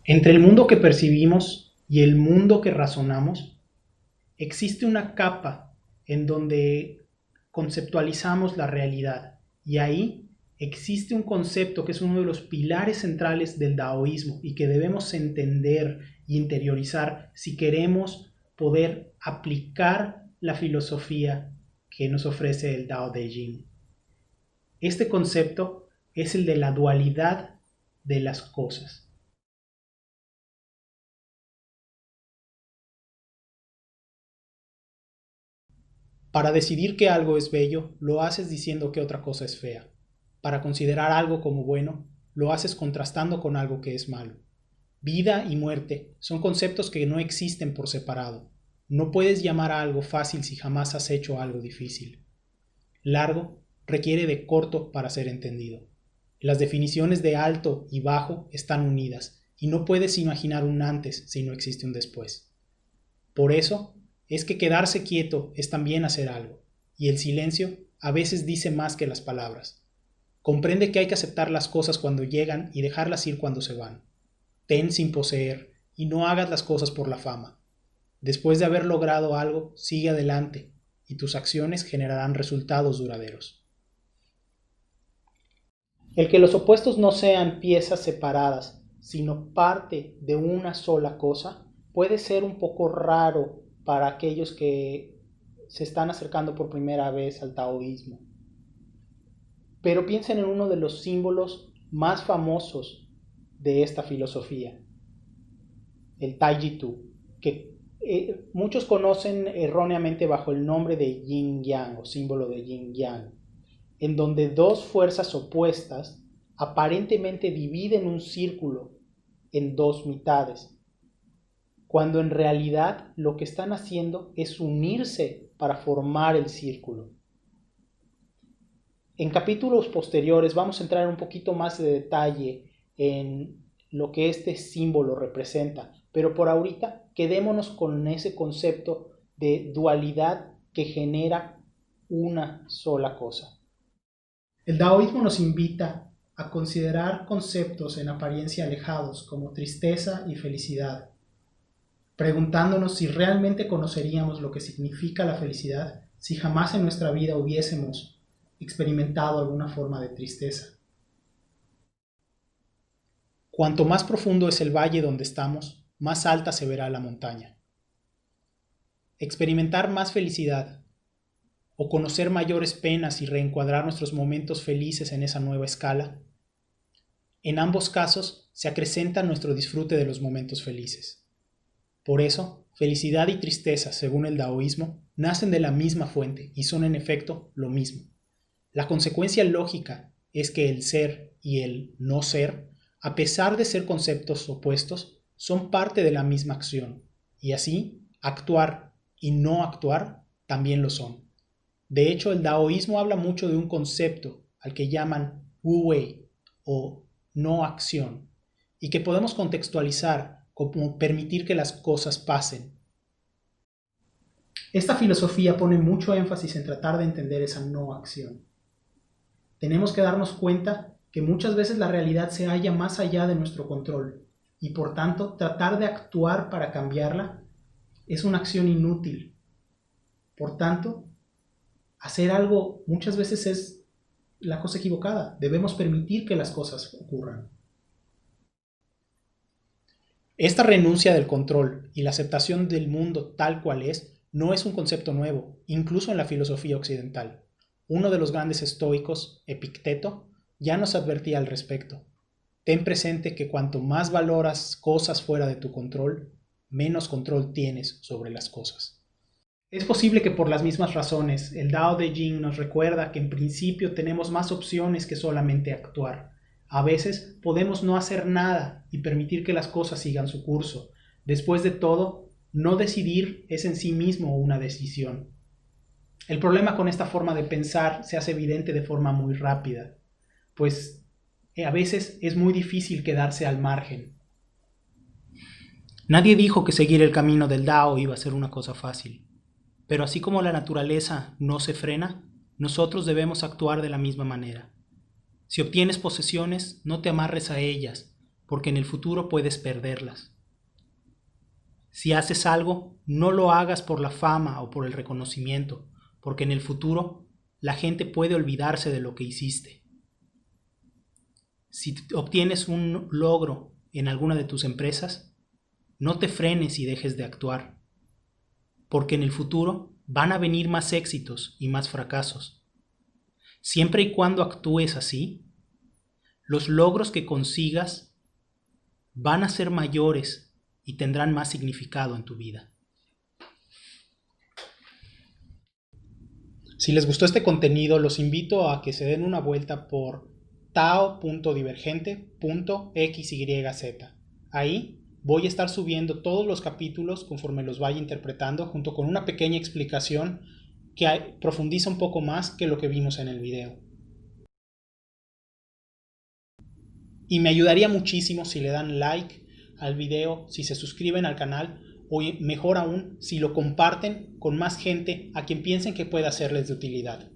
Entre el mundo que percibimos y el mundo que razonamos, existe una capa en donde conceptualizamos la realidad, y ahí existe un concepto que es uno de los pilares centrales del daoísmo y que debemos entender y interiorizar si queremos poder aplicar la filosofía que nos ofrece el Dao de Jing. Este concepto es el de la dualidad de las cosas. Para decidir que algo es bello, lo haces diciendo que otra cosa es fea. Para considerar algo como bueno, lo haces contrastando con algo que es malo. Vida y muerte son conceptos que no existen por separado. No puedes llamar a algo fácil si jamás has hecho algo difícil. Largo requiere de corto para ser entendido. Las definiciones de alto y bajo están unidas, y no puedes imaginar un antes si no existe un después. Por eso, es que quedarse quieto es también hacer algo, y el silencio a veces dice más que las palabras. Comprende que hay que aceptar las cosas cuando llegan y dejarlas ir cuando se van. Ten sin poseer y no hagas las cosas por la fama. Después de haber logrado algo, sigue adelante y tus acciones generarán resultados duraderos. El que los opuestos no sean piezas separadas, sino parte de una sola cosa, puede ser un poco raro para aquellos que se están acercando por primera vez al taoísmo. Pero piensen en uno de los símbolos más famosos de esta filosofía, el Taijitu, que muchos conocen erróneamente bajo el nombre de Yin-Yang o símbolo de Yin-Yang, en donde dos fuerzas opuestas aparentemente dividen un círculo en dos mitades, cuando en realidad lo que están haciendo es unirse para formar el círculo. En capítulos posteriores vamos a entrar un poquito más de detalle en lo que este símbolo representa, pero por ahorita quedémonos con ese concepto de dualidad que genera una sola cosa. El daoísmo nos invita a considerar conceptos en apariencia alejados como tristeza y felicidad, preguntándonos si realmente conoceríamos lo que significa la felicidad si jamás en nuestra vida hubiésemos experimentado alguna forma de tristeza. Cuanto más profundo es el valle donde estamos, más alta se verá la montaña. Experimentar más felicidad o conocer mayores penas y reencuadrar nuestros momentos felices en esa nueva escala, en ambos casos se acrecenta nuestro disfrute de los momentos felices. Por eso, felicidad y tristeza, según el daoísmo, nacen de la misma fuente y son en efecto lo mismo. La consecuencia lógica es que el ser y el no ser, a pesar de ser conceptos opuestos, son parte de la misma acción, y así, actuar y no actuar también lo son. De hecho, el daoísmo habla mucho de un concepto al que llaman wu wei o no acción, y que podemos contextualizar como permitir que las cosas pasen. Esta filosofía pone mucho énfasis en tratar de entender esa no acción. Tenemos que darnos cuenta que muchas veces la realidad se halla más allá de nuestro control, y por tanto tratar de actuar para cambiarla es una acción inútil. Por tanto, hacer algo muchas veces es la cosa equivocada. Debemos permitir que las cosas ocurran. Esta renuncia del control y la aceptación del mundo tal cual es no es un concepto nuevo, incluso en la filosofía occidental. Uno de los grandes estoicos, Epicteto, ya nos advertía al respecto. Ten presente que cuanto más valoras cosas fuera de tu control, menos control tienes sobre las cosas. Es posible que por las mismas razones el Dao de Jing nos recuerda que en principio tenemos más opciones que solamente actuar. A veces podemos no hacer nada y permitir que las cosas sigan su curso. Después de todo, no decidir es en sí mismo una decisión. El problema con esta forma de pensar se hace evidente de forma muy rápida, pues a veces es muy difícil quedarse al margen. Nadie dijo que seguir el camino del Dao iba a ser una cosa fácil. Pero así como la naturaleza no se frena, nosotros debemos actuar de la misma manera. Si obtienes posesiones, no te amarres a ellas, porque en el futuro puedes perderlas. Si haces algo, no lo hagas por la fama o por el reconocimiento, porque en el futuro la gente puede olvidarse de lo que hiciste. Si obtienes un logro en alguna de tus empresas, no te frenes y dejes de actuar, porque en el futuro van a venir más éxitos y más fracasos. Siempre y cuando actúes así, los logros que consigas van a ser mayores y tendrán más significado en tu vida. Si les gustó este contenido, los invito a que se den una vuelta por tao.divergente.xyz. Ahí voy a estar subiendo todos los capítulos conforme los vaya interpretando, junto con una pequeña explicación que profundiza un poco más que lo que vimos en el video. Y me ayudaría muchísimo si le dan like al video, si se suscriben al canal o mejor aún, si lo comparten con más gente a quien piensen que pueda serles de utilidad.